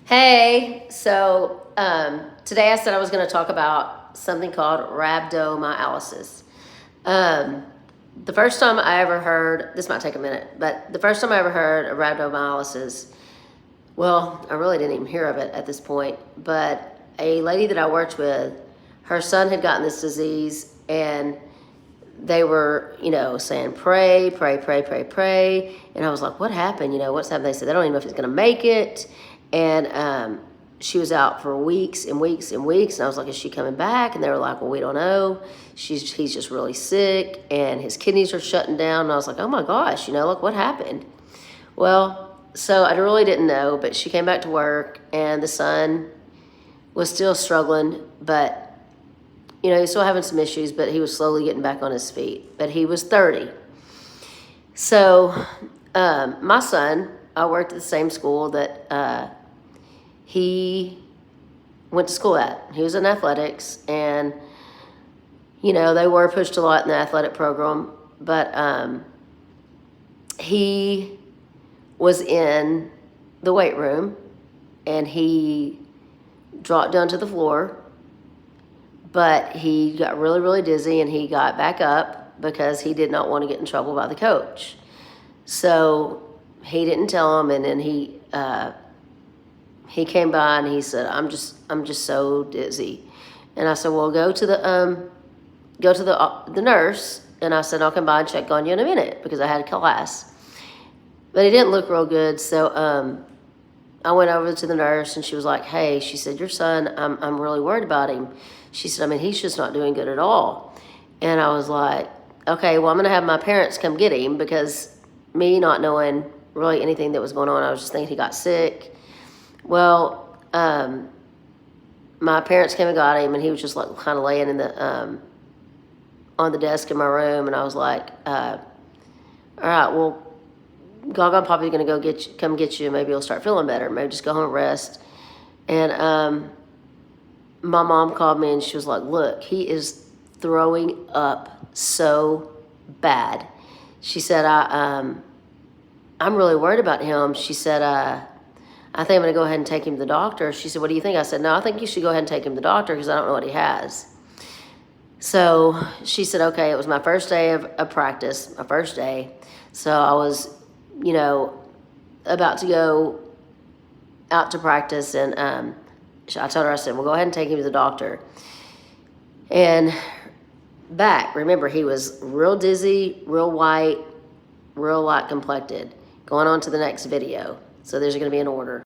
Hey, so today I said I was going to talk about something called rhabdomyolysis. Um, the first time I ever heard, this might take a minute, but the first time I ever heard of rhabdomyolysis, well, I really didn't even hear of it at this point, but a lady that I worked with, her son had gotten this disease, and they were, saying, pray, pray, pray, pray, pray. And I was like, what happened? What's happened? They said, they don't even know if he's going to make it. And she was out for weeks and weeks and weeks. And I was like, is she coming back? And they were like, well, we don't know. He's just really sick and his kidneys are shutting down. And I was like, oh my gosh, look what happened. Well, so I really didn't know, but she came back to work and the son was still struggling, but he's still having some issues, but he was slowly getting back on his feet. But he was 30. So my son, I worked at the same school that he went to school at. He was in athletics, and, they were pushed a lot in the athletic program, but he was in the weight room, and he dropped down to the floor, but he got really, really dizzy, and he got back up because he did not want to get in trouble by the coach. So he didn't tell him, and then he came by and he said, I'm just so dizzy. And I said, well, go to the nurse. And I said, I'll come by and check on you in a minute because I had a class. But he didn't look real good. So I went over to the nurse, and she was like, hey, she said, your son, I'm really worried about him. She said, he's just not doing good at all. And I was like, okay, well, I'm going to have my parents come get him, because me not knowing really anything that was going on, I was just thinking he got sick. Well, my parents came and got him, and he was just like kind of laying in the on the desk in my room, and I was like, all right, well, Gaga probably going to come get you. Maybe you'll start feeling better. Maybe just go home and rest. And my mom called me, and she was like, look, he is throwing up so bad. She said, I'm really worried about him. She said, I think I'm going to go ahead and take him to the doctor. She said, what do you think? I said, no, I think you should go ahead and take him to the doctor because I don't know what he has. So she said, okay, it was my first day of practice, my first day. So I was, about to go out to practice, and I told her, I said, well, go ahead and take him to the doctor. And remember, he was real dizzy, real white, real light complected. Going on to the next video. So there's going to be an order.